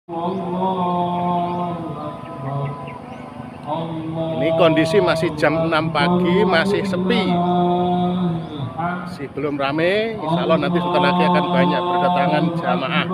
Ini kondisi masih jam 6 pagi, masih sepi, masih belum rame. Insya Allah nanti sebentar lagi akan banyak berdatangan jamaah.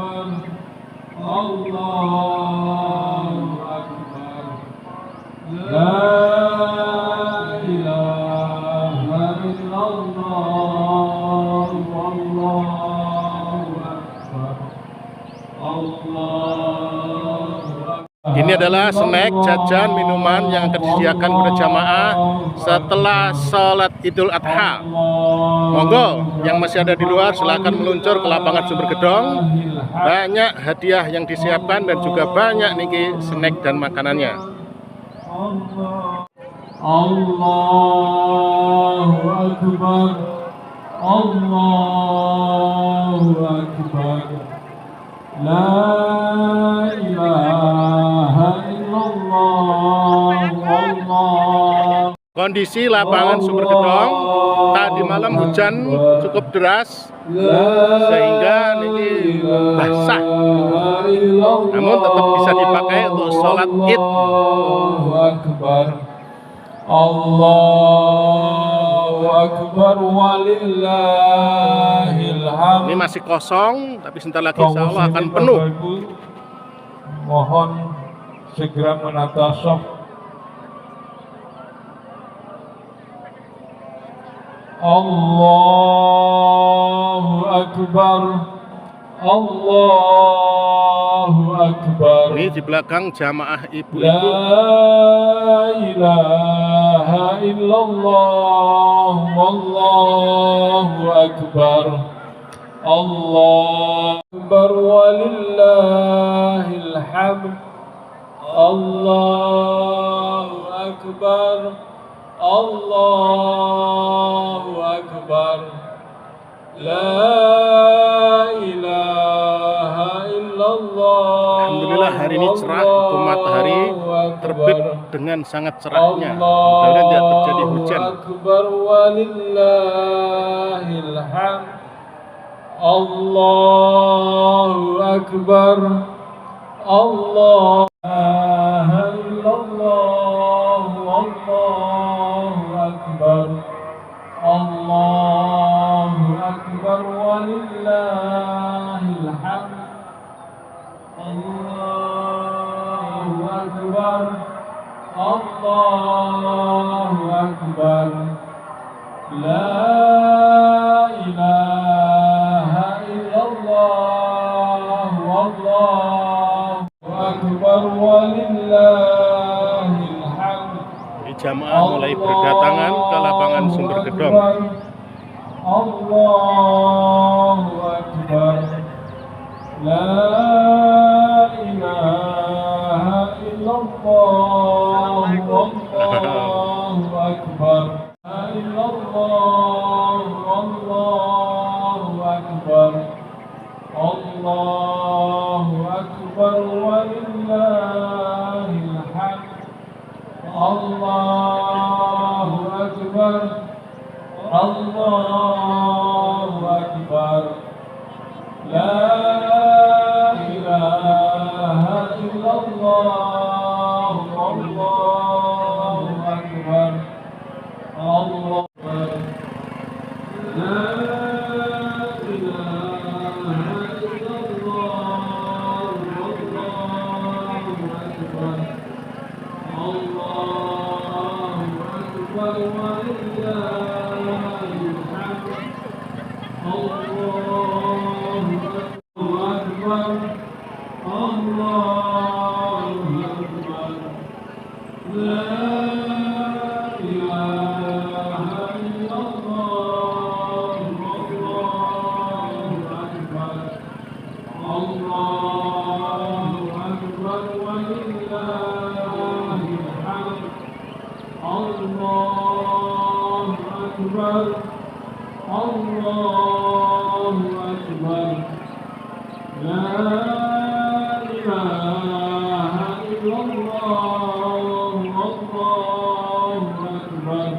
Ini adalah snack, jajan, minuman yang akan disediakan kepada jamaah setelah sholat Idul Adha. Monggo, yang masih ada di luar silakan meluncur ke lapangan Sumber Gedong. Banyak hadiah yang disiapkan dan juga banyak niki snack dan makanannya. Allahu Akbar, Allahu Akbar, La ilaha illallah, Allah. Kondisi lapangan Sumber Gedong tadi malam hujan cukup deras sehingga ini basah, namun tetap bisa dipakai untuk sholat Id. Allahu Akbar walillahil hamd. Ini masih kosong, tapi sebentar lagi insya Allah akan penuh. Mohon segera menata shaf. Allahu Akbar, Allahu Akbar. Ini di belakang jamaah ibu-ibu. La ilaha illallah, Allahu Akbar, Allahu Akbar walillahil hamd. Allahu Akbar, Allahu Akbar, La ilaha illallah. Alhamdulillah hari ini cerah, itu matahari terbit dengan sangat cerahnya. Mudah-mudahan tidak terjadi hujan. Akbar walillahil hamd. Allahu Akbar, Allah. Allahu Akbar, Allahu Akbar walillahil hamd. Allahu Akbar, Allahu Akbar, La ilaha illallah, Allahu Akbar walillahil hamd. Jamaah mulai berdatangan ke lapangan Sumber Gedong. Allahu Akbar, La ilaha illallah, Allahu Akbar, La illallah, Allahu Akbar, Allahu Akbar walillahil hamd. Allahu Akbar, Allahu Akbar, La ilaha illallah, Allahu Akbar, Allahu Akbar, La ilaha illallah, Allahu Akbar, Allahu Akbar walillahil hamd. Allahu Akbar, Allahu Akbar, La ilaha illallah, Allahu Akbar, Allahu Akbar walillahil hamd. Allahu Akbar, Allahu Akbar, La ilaha illallah, Allahu Akbar,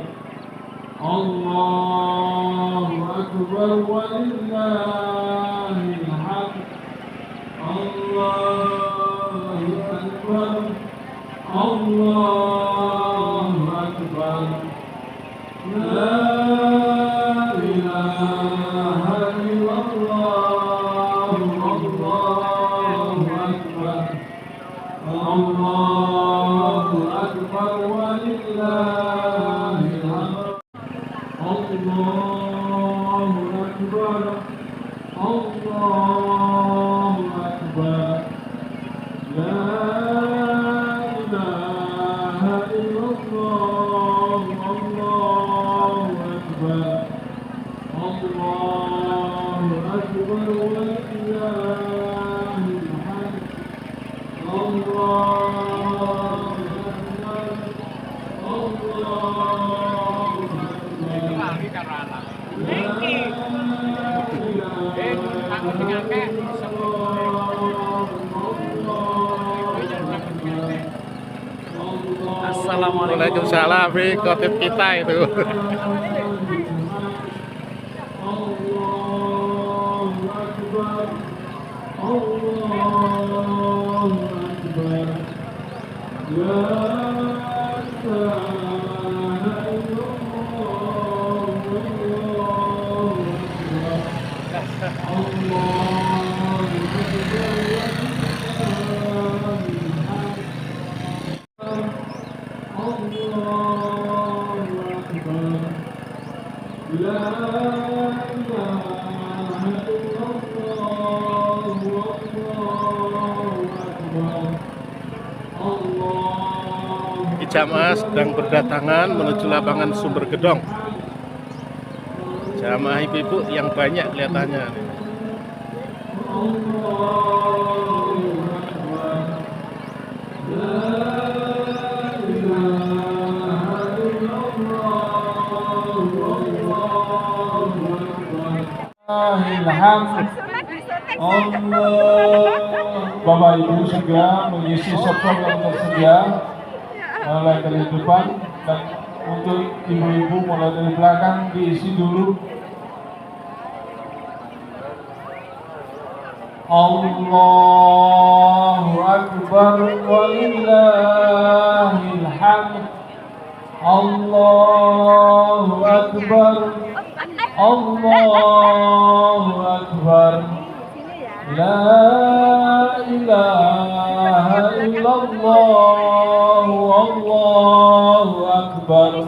Allahu Akbar walillahil hamd. Allah الله أكبر ولله الحمد الله أكبر الله أكبر لا إله إلا الله الله أكبر الله أكبر ولله الحمد الله أكبر الله Assalamualaikum. Waalaikumsalam. Khotib kita itu. Jamaah sedang berdatangan menuju lapangan Sumber Gedong. Jamaah ibu-ibu yang banyak kelihatannya. Bapak Ibu segera mengisi sopor yang tersedia mulai dari depan, dan untuk ibu-ibu mulai dari belakang diisi dulu. Allahu Akbar walillahil hamd. Allahu Akbar. Allahu Akbar. La ilaha illallah. Allahu Akbar.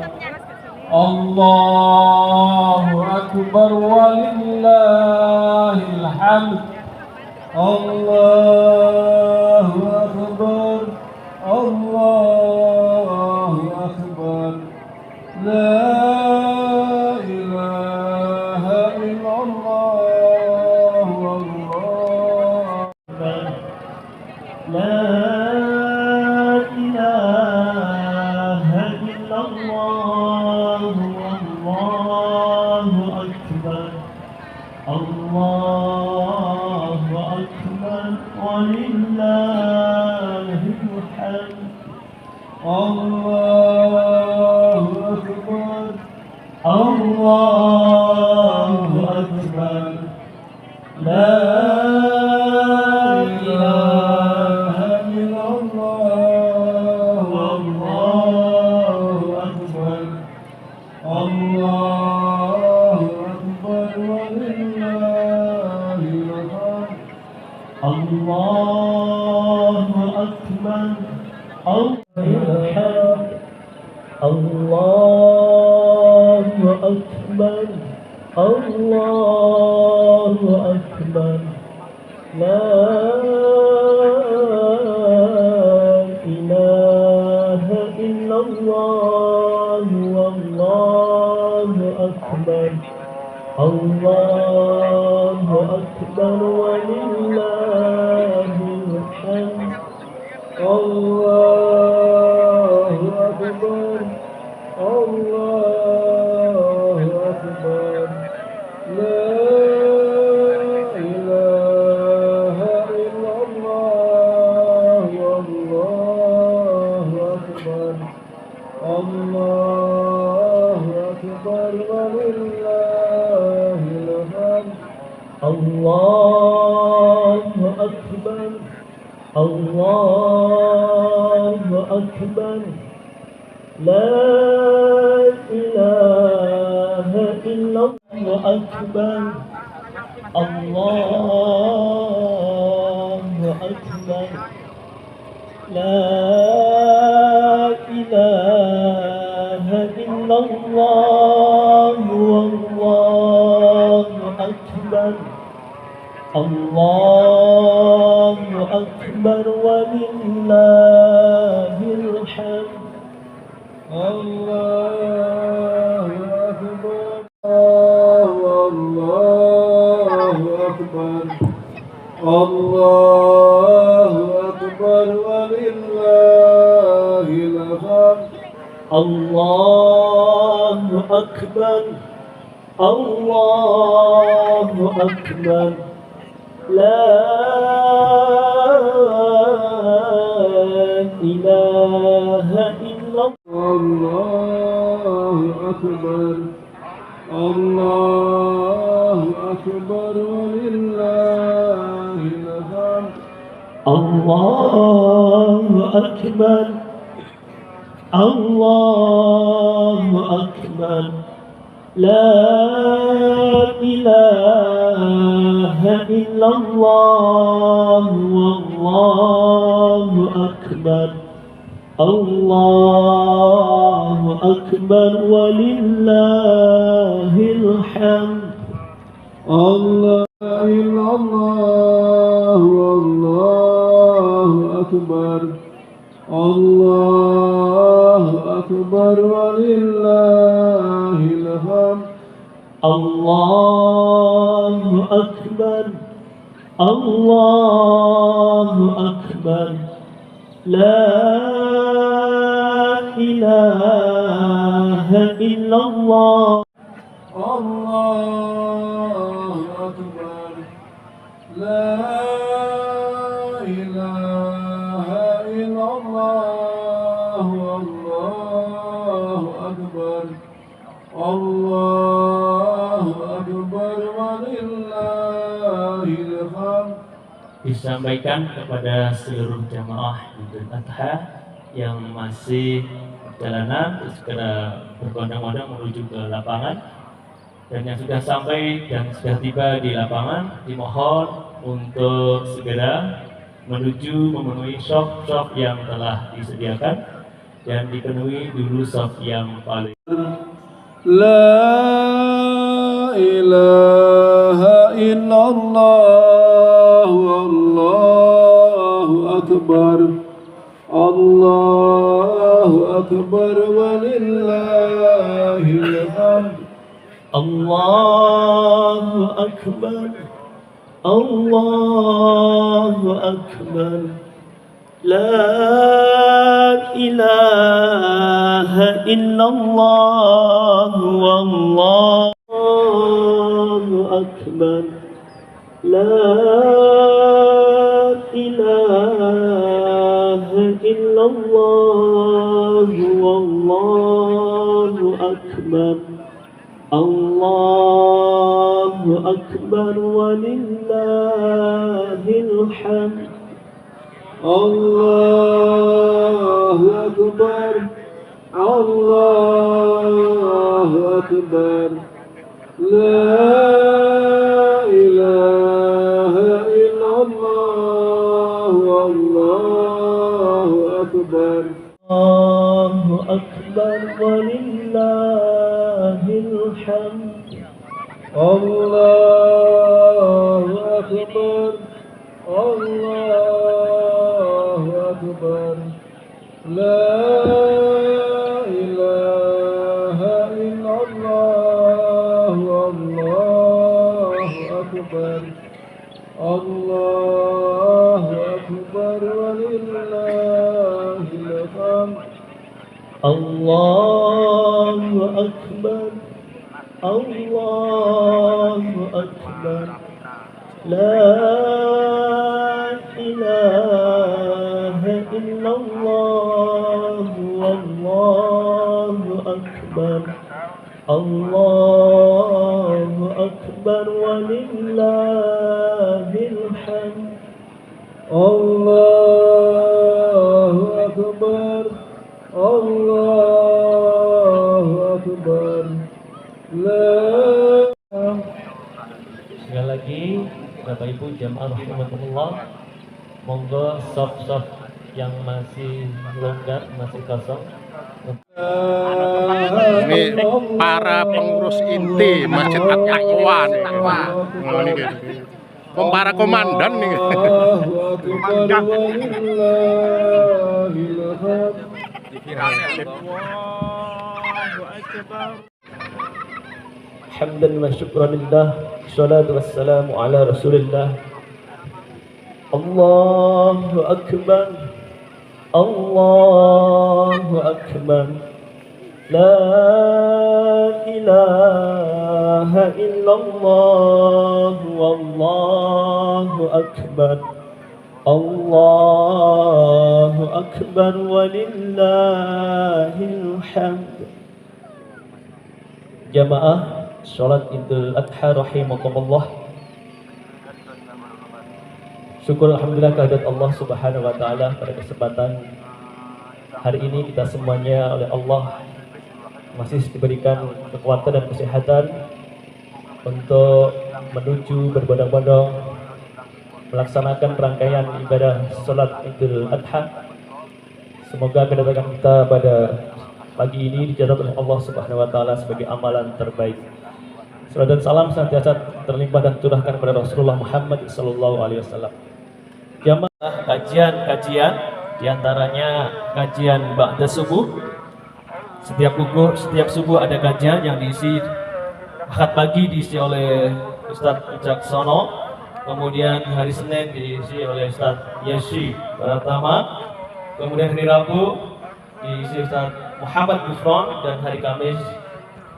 Allahu Akbar walillahil hamd. Allahu Akbar. Allahu Akbar. La ilaha illallah. Allahu Akbar. La ilaha illallah. Allahu Akbar. Allahu Akbar walillahil hamd. Allahu Akbar. Allahu Akbar. La ilaha illallah. Allahu Akbar. Allahu Akbar walillahil hamd. Allahu Akbar. Allahu Akbar. Allahu Akbar. La ilaha illallah. Wallahu akbar. Allahu akbar walillahil hamd. Allahu akbar. Allahu akbar. La ilaha illallah. Wallahu akbar. Allahu akbar walillahil hamd. Allahu akbar. Allahu akbar. La ilaha illallah akbar. Allahu akbar. لا إله إلا الله والله أكبر الله أكبر ولله الحمد الله أكبر الله أكبر الله أكبر ولله الحمد الله أكبر الله أكبر لا إله إلا الله أكبر الله أكبر ولله الحمد الله أكبر الله أكبر لا إله إلا الله والله أكبر الله أكبر ولله الحمد الله إلا الله والله أكبر الله أكبر ولله الحمد الله أكبر الله أكبر لا إله إلا الله الله أكبر لا إله إلا الله الله أكبر الله أكبر ولله الحمد. Disampaikan kepada seluruh jamaah Idul Adha yang masih perjalanan segera berbondong-bondong menuju ke lapangan, dan yang sudah sampai dan sudah tiba di lapangan dimohon untuk segera memenuhi shop-shop yang telah disediakan dan dipenuhi dulu shop yang paling. La ilaha illallah wallahu akbar Allahu akbar walillahil hamd. الله أكبر الله أكبر لا إله إلا الله والله أكبر لا إله إلا الله والله أكبر الله أكبر ولله الحمد الله أكبر الله أكبر لا إله إلا الله والله أكبر الله أكبر ولله الحمد الله أكبر الله أكبر لا إله إلا الله والله أكبر الله أكبر ولله الحمد الله أكبر الله أكبر لا إله إلا الله والله أكبر الله أكبر ولله الحمد الله أكبر الله أكبر لا. Sekali lagi Bapak Ibu jamaah rahimakumullah, monggo sop-sop yang masih longgar, masih kosong. Ini para pengurus inti Masjid At-Taqwa nih. Oh, ini gitu. Para komandan nih. Hamdan wa syukran lillah, salatu wassalamu ala rasulillah. Allahu akbar, Allahu akbar, la ilaha illallah, wallahu akbar, Allahu akbar, walillahil hamd. Jamaah sholat Idul Adha rahimakumullah. Syukur alhamdulillah kehadirat Allah Subhanahu wa taala pada kesempatan hari ini kita semuanya oleh Allah masih diberikan kekuatan dan kesehatan untuk menuju berbondong-bondong melaksanakan rangkaian ibadah sholat Idul Adha. Semoga kedatangan kita pada pagi ini dicatat oleh Allah Subhanahu wa taala sebagai amalan terbaik. Salam dan salam senantiasa terlimpah dan curahkan kepada Rasulullah Muhammad sallallahu alaihi wasallam. Jamaah kajian-kajian diantaranya kajian ba'da subuh. Setiap subuh ada kajian yang diisi Ahad pagi diisi oleh Ustadz Wicaksono, kemudian hari Senin diisi oleh Ustadz Yeshi Baratama, kemudian hari Rabu diisi Ustadz Muhammad Gufron, dan hari Kamis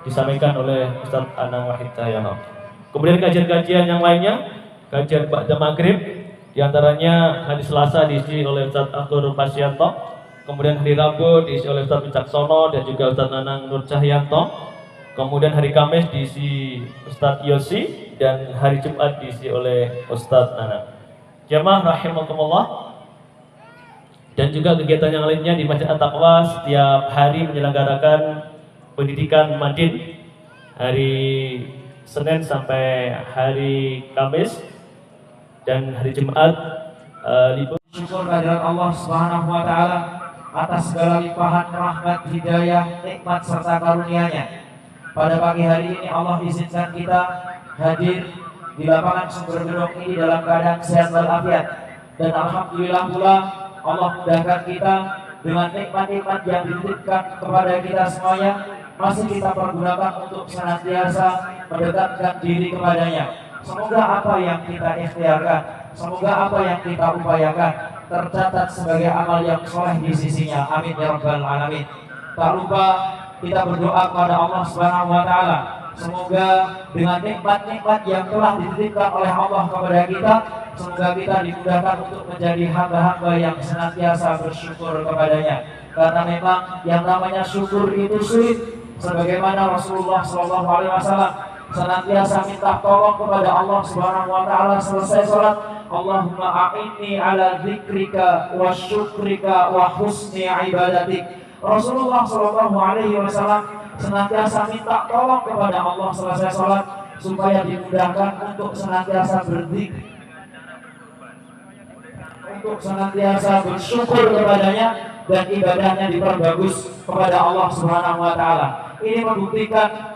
disampaikan oleh Ustadz Anang Wahid Cahyono. Kemudian kajian-kajian yang lainnya, kajian ba'da maghrib, diantaranya hari Selasa diisi oleh Ustadz Akhur Pasyanto, kemudian hari Rabu diisi oleh Ustadz Wicaksono dan juga Ustadz Anang Nur Cahyanto, kemudian hari Kamis diisi Ustadz Yosi, dan hari Jumat diisi oleh Ustadz Anang. Jamaah rahimakumullah. Dan juga kegiatan yang lainnya di Masjid At-Taqwa setiap hari menyelenggarakan pendidikan Madin hari Senin sampai hari Kamis, dan hari Jumat libur. Syukur kehadirat Allah Subhanahu wa taala atas segala limpahan rahmat, hidayah, nikmat serta karunia-Nya. Pada pagi hari ini Allah izinkan kita hadir di lapangan Sumber Gedong ini dalam keadaan sehat walafiat, dan alhamdulillah pula Allah mudahkan kita dengan nikmat-nikmat yang dititipkan kepada kita semuanya masih kita pergunakan untuk senantiasa mendekatkan diri kepadanya. Semoga apa yang kita ikhtiarkan, semoga apa yang kita upayakan tercatat sebagai amal yang soleh di sisinya. Amin ya rabbal alamin. Tak lupa kita berdoa kepada Allah Subhanahu wa taala, semoga dengan nikmat-nikmat yang telah dititipkan oleh Allah kepada kita, semoga kita dimudahkan untuk menjadi hamba-hamba yang senantiasa bersyukur kepadanya. Karena memang yang namanya syukur itu sulit, sebagaimana Rasulullah SAW senantiasa minta tolong kepada Allah Subhanahu wa taala selesai salat, Allahumma a'inni ala dzikrika wa syukrika wa husni ibadatik. Rasulullah SAW senantiasa minta tolong kepada Allah selesai salat supaya dimudahkan untuk senantiasa berzikir, untuk senantiasa bersyukur kepadanya, dan ibadahnya diperbagus kepada Allah Subhanahu wa taala. Ini membuktikan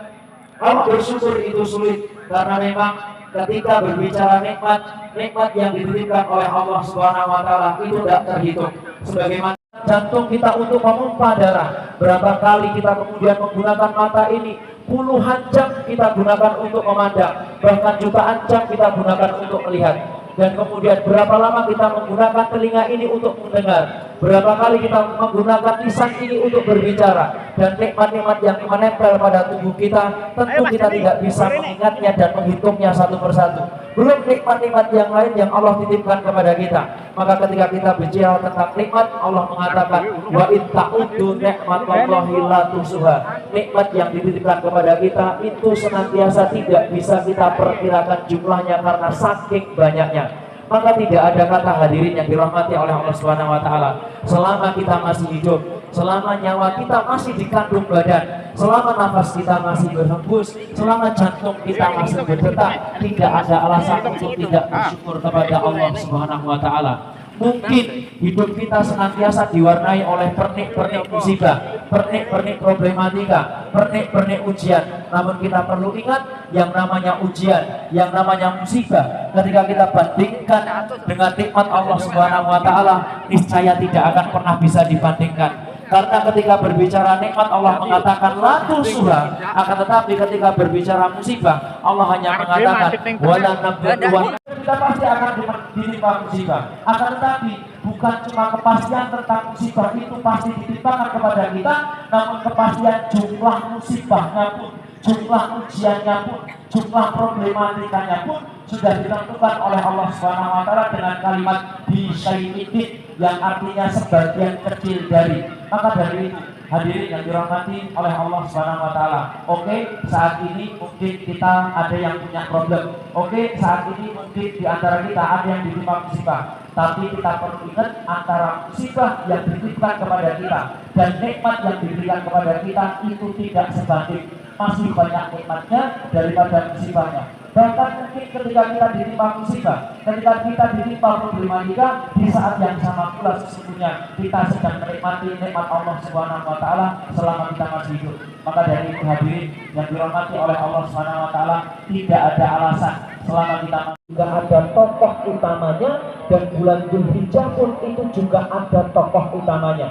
kalau bersyukur itu sulit, karena memang ketika berbicara nikmat yang dititipkan oleh Allah Subhanahu wa taala itu tidak terhitung. Sebagaimana jantung kita untuk memompa darah, berapa kali kita kemudian menggunakan mata ini, puluhan jam kita gunakan untuk memandang, bahkan jutaan jam kita gunakan untuk melihat. Dan kemudian berapa lama kita menggunakan telinga ini untuk mendengar, berapa kali kita menggunakan lisan ini untuk berbicara, dan nikmat-nikmat yang menempel pada tubuh kita tentu kita tidak bisa mengingatnya dan menghitungnya satu persatu. Belum nikmat-nikmat yang lain yang Allah titipkan kepada kita. Maka ketika kita bicara tentang nikmat, Allah mengatakan wa in ta'uddu ni'matallahi la tuhsuha. Nikmat yang dititipkan kepada kita itu senantiasa tidak bisa kita perkirakan jumlahnya karena saking banyaknya. Maka tidak ada kata hadirin yang dirahmati oleh Allah Subhanahu wa taala, selama kita masih hidup, selama nyawa kita masih dikandung badan, selama nafas kita masih berhembus, selama jantung kita masih berdetak, tidak ada alasan untuk tidak bersyukur kepada Allah Subhanahu wa taala. Mungkin hidup kita senantiasa diwarnai oleh pernik-pernik musibah, pernik-pernik problematika, pernik-pernik ujian. Namun kita perlu ingat yang namanya ujian, yang namanya musibah, ketika kita bandingkan dengan nikmat Allah Subhanahu wa taala, niscaya tidak akan pernah bisa dibandingkan. Karena ketika berbicara nikmat Allah mengatakan la tusuha, akan tetapi ketika berbicara musibah Allah hanya mengatakan wala nabluwan. Kita pasti akan ditimpa musibah. Akan tetapi bukan cuma kepastian tentang musibah itu pasti ditimpakan kepada kita, namun kepastian jumlah musibahnya pun, jumlah ujiannya pun, jumlah problematikanya pun sudah ditentukan oleh Allah Subhanahu wa taala dengan kalimat bisyai'in, yang artinya sebagian kecil dari. Maka dari itu hadirin yang dirahmati oleh Allah Subhanahu wa taala, oke, saat ini mungkin kita ada yang punya problem. Oke, saat ini mungkin di antara kita ada yang ditimpa musibah. Tapi kita perlu ingat antara musibah yang diberikan kepada kita dan nikmat yang diberikan kepada kita itu tidak sebanding. Masih banyak nikmatnya daripada musibahnya. Bahkan mungkin ketika kita ditimpa musibah, ketika kita ditimpa problematika, di saat yang sama pula sesungguhnya kita sedang menikmati nikmat Allah Subhanahu wa taala selama kita masih hidup. Maka dari itu hadirin yang dirahmati oleh Allah Subhanahu wa taala, tidak ada alasan selama kita juga ada tokoh utamanya, dan bulan Dzulhijjah pun itu juga ada tokoh utamanya.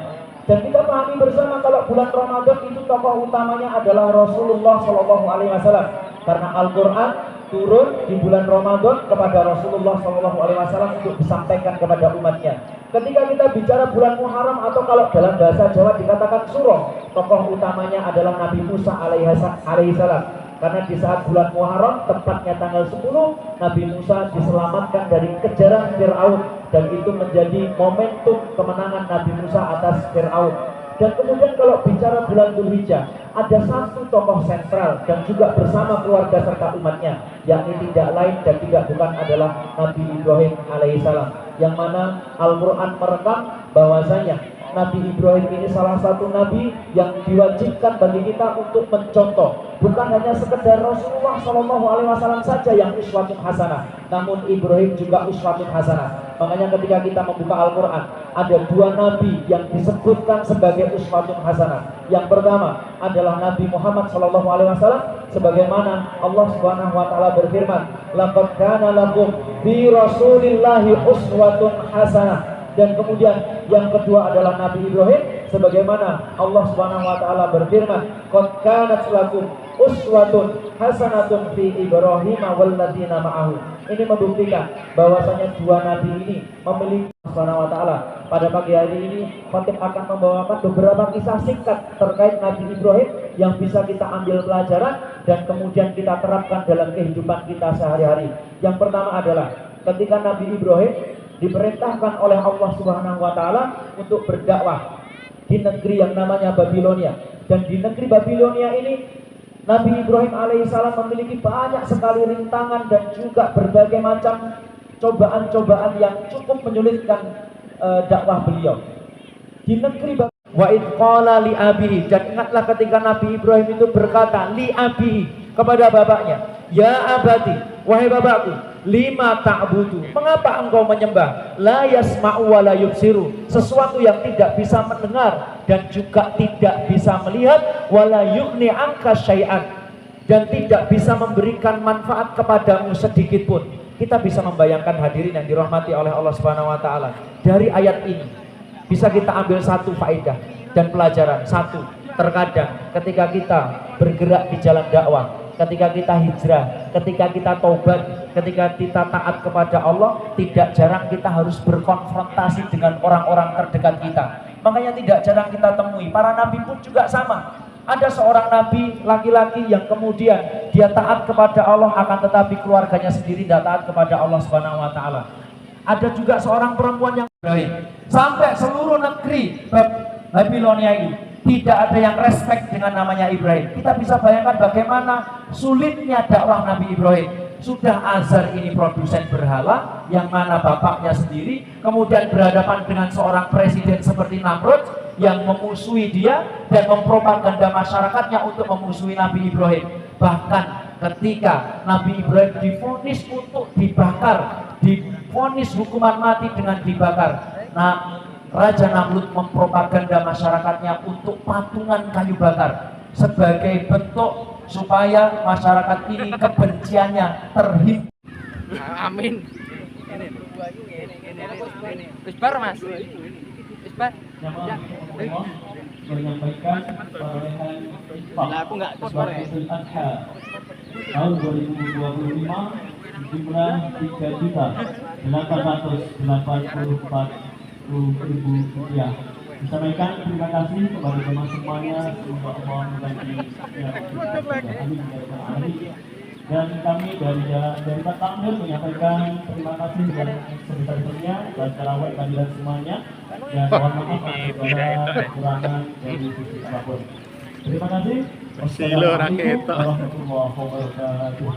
Dan kita pahami bersama kalau bulan Ramadan itu tokoh utamanya adalah Rasulullah Shallallahu Alaihi Wasallam, karena Al-Quran turun di bulan Ramadan kepada Rasulullah Shallallahu Alaihi Wasallam untuk disampaikan kepada umatnya. Ketika kita bicara bulan Muharram atau kalau dalam bahasa Jawa dikatakan Suro, tokoh utamanya adalah Nabi Musa alaihi salam. Karena di saat bulan Muharram, tepatnya tanggal 10, Nabi Musa diselamatkan dari kejaran Fir'aun, dan itu menjadi momentum kemenangan Nabi Musa atas Fir'aun. Dan kemudian kalau bicara bulan Dzulhijjah, ada satu tokoh sentral dan juga bersama keluarga serta umatnya, yakni tidak lain dan tidak bukan adalah Nabi Ibrahim alaihissalam, yang mana Al-Quran merekam bahwasanya Nabi Ibrahim ini salah satu nabi yang diwajibkan bagi kita untuk mencontoh. Bukan hanya sekedar Rasulullah Shallallahu Alaihi Wasallam saja yang uswatun hasanah, namun Ibrahim juga uswatun hasanah. Makanya ketika kita membuka Al-Quran, ada dua nabi yang disebutkan sebagai uswatun hasanah. Yang pertama adalah Nabi Muhammad Shallallahu Alaihi Wasallam, sebagaimana Allah Subhanahu Wa Taala berfirman, "Laqad kana lakum fi Rasulillahi uswatun hasanah." Dan kemudian yang kedua adalah Nabi Ibrahim, sebagaimana Allah Subhanahu wa taala berfirman, "Qad kanat lakum uswatun hasanatun fi Ibrahim wal ladzina ma'ahu." Ini membuktikan bahwasanya dua nabi ini memiliki Subhanahu wa taala. Pada pagi hari ini Khatib akan membawakan beberapa kisah singkat terkait Nabi Ibrahim yang bisa kita ambil pelajaran dan kemudian kita terapkan dalam kehidupan kita sehari-hari. Yang pertama adalah ketika Nabi Ibrahim diperintahkan oleh Allah Subhanahu wa taala untuk berdakwah di negeri yang namanya Babilonia. Dan di negeri Babilonia ini Nabi Ibrahim alaihissalam memiliki banyak sekali rintangan dan juga berbagai macam cobaan-cobaan yang cukup menyulitkan dakwah beliau. Di negeri wa id qala li abihi, dan ingatlah ketika Nabi Ibrahim itu berkata li abihi kepada bapaknya, ya abati, wahai bapakku, lima ta'budu, mengapa engkau menyembah la yasma'u wa la yubsiru, sesuatu yang tidak bisa mendengar dan juga tidak bisa melihat, wa la yughni anka syai'an, dan tidak bisa memberikan manfaat kepadamu sedikit pun. Kita bisa membayangkan hadirin yang dirahmati oleh Allah Subhanahu wa taala, dari ayat ini bisa kita ambil satu faedah dan pelajaran. Satu, terkadang ketika kita bergerak di jalan dakwah, ketika kita hijrah, ketika kita taubat, ketika kita taat kepada Allah, tidak jarang kita harus berkonfrontasi dengan orang-orang terdekat kita. Makanya tidak jarang kita temui, para nabi pun juga sama. Ada seorang nabi laki-laki yang kemudian dia taat kepada Allah, akan tetapi keluarganya sendiri tidak taat kepada Allah Subhanahu wa taala. Ada juga seorang perempuan yang sampai seluruh negeri Babilonia ini tidak ada yang respect dengan namanya Ibrahim. Kita bisa bayangkan bagaimana sulitnya dakwah Nabi Ibrahim. Sudah azar ini produsen berhala, yang mana bapaknya sendiri, kemudian berhadapan dengan seorang presiden seperti Namrud yang memusuhi dia dan mempropaganda masyarakatnya untuk memusuhi Nabi Ibrahim. Bahkan ketika Nabi Ibrahim divonis untuk dibakar di divonis hukuman mati dengan dibakar. Nah, Raja Namrud mempropaganda masyarakatnya untuk patungan kayu bakar sebagai bentuk supaya masyarakat ini kebenciannya terhindar. Amin. Isbar mas. Isbar. Menyampaikan perolehan infak sholat Idul Adha tahun 2025 jumlah 3.884.000 rupiah. Disampaikan terima kasih kepada teman semuanya, semoga Allah memberkati dan kami dari Pak Tamir menyampaikan terima kasih dan sebesar-besarnya dan terawih kehadiran semuanya dan mohon maaf apabila kekurangan dari sisi apapun. Terima kasih. Silo rakyat. Warahmatullahi wabarakatuh.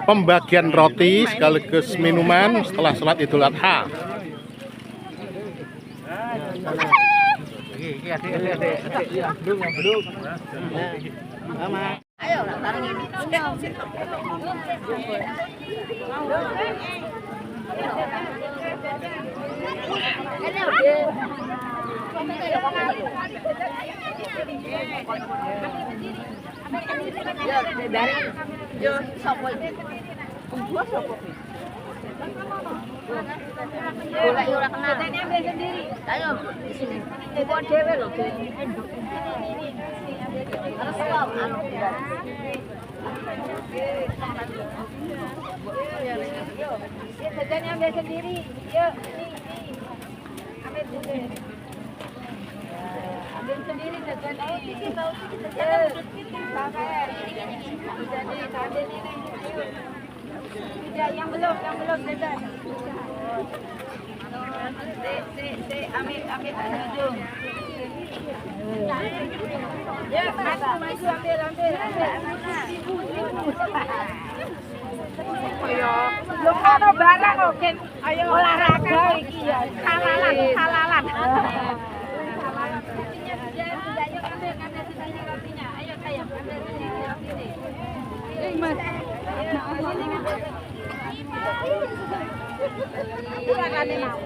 Pembagian roti sekaligus minuman setelah sholat Idul Adha. Ayo, dari yo sopo iki? Gua sopo iki? Boleh ora kenal. Ini ambil sendiri. Ayo di sini. Buat dhewe lho. Harus stop anu. Jajannya ambil sendiri. Yuk, ini. Ambil sendiri. Ambil sendiri jajan ini. Pakai. Jadi ambil ini. Tidak, yang belum jajan. Ambil ujung. Ya, maju ambil. Ayo, lu karo barang oke. Ayo olahraga iki ya. Halalan. Ayo ambil sini rotinya. Ayo sayang, ambil sini roti. Mas. Silakan mau.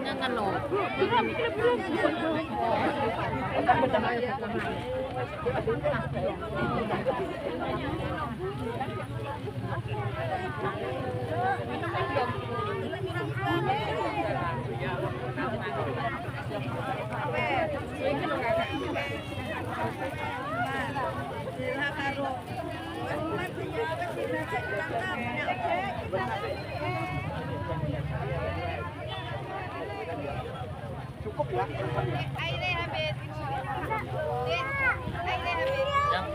Jangan loh. Cukup ya. Airnya habis. Airnya habis.